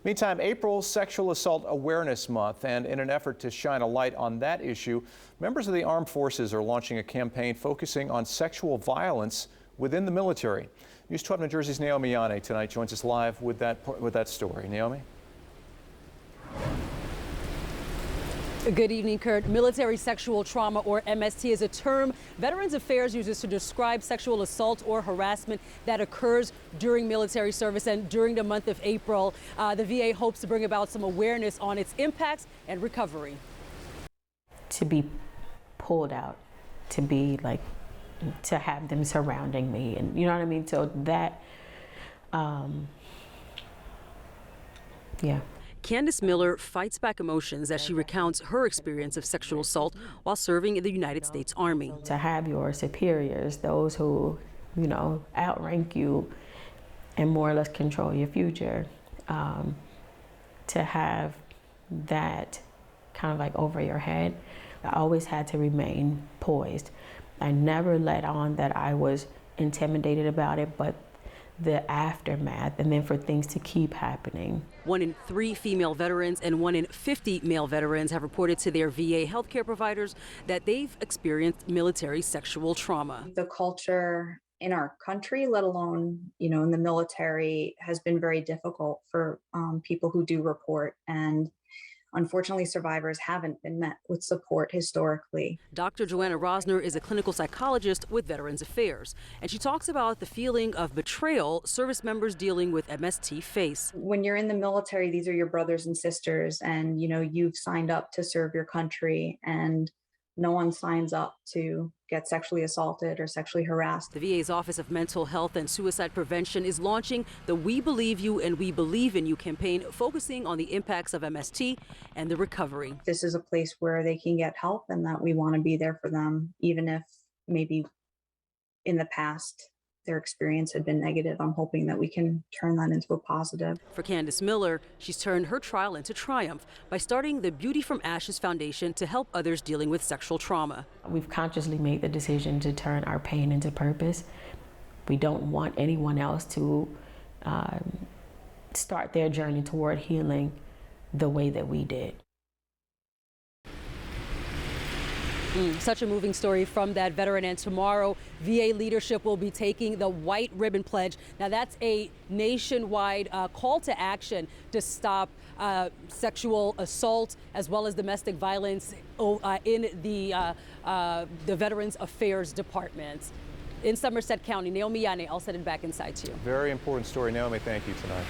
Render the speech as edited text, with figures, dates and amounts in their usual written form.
Meantime, April's Sexual Assault Awareness Month, and in an effort to shine a light on that issue, members of the armed forces are launching a campaign focusing on sexual violence within the military. News 12 New Jersey's Naomi Yane tonight joins us live with that story. Naomi? Good evening, Kurt. Military sexual trauma, or MST, is a term Veterans Affairs uses to describe sexual assault or harassment that occurs during military service. And during the month of April, the VA hopes to bring about some awareness on its impacts and recovery. To be pulled out, to be like, to have them surrounding me, and you know what I mean? So that, yeah. Candace Miller fights back emotions as she recounts her experience of sexual assault while serving in the United States Army. To have your superiors, those who, you know, outrank you and more or less control your future, to have that kind of like over your head, I always had to remain poised. I never let on that I was intimidated about it, but the aftermath, and then for things to keep happening. 1 in 3 female veterans and 1 in 50 male veterans have reported to their VA healthcare providers that they've experienced military sexual trauma. The culture in our country, let alone, you know, in the military, has been very difficult for people who do report. And unfortunately, survivors haven't been met with support historically. Dr. Joanna Rosner is a clinical psychologist with Veterans Affairs, and she talks about the feeling of betrayal service members dealing with MST face. When you're in the military, these are your brothers and sisters, and you know, you've signed up to serve your country, and no one signs up to get sexually assaulted or sexually harassed. The VA's Office of Mental Health and Suicide Prevention is launching the We Believe You and We Believe in You campaign, focusing on the impacts of MST and the recovery. This is a place where they can get help, and that we want to be there for them, even if maybe in the past their experience had been negative. I'm hoping that we can turn that into a positive. For Candace Miller, she's turned her trial into triumph by starting the Beauty from Ashes Foundation to help others dealing with sexual trauma. We've consciously made the decision to turn our pain into purpose. We don't want anyone else to start their journey toward healing the way that we did. Such a moving story from that veteran. And tomorrow, VA leadership will be taking the White Ribbon Pledge. Now, that's a nationwide call to action to stop sexual assault as well as domestic violence in the Veterans Affairs Department. In Somerset County, Naomi Yane, I'll send it back inside to you. Very important story. Naomi, thank you tonight.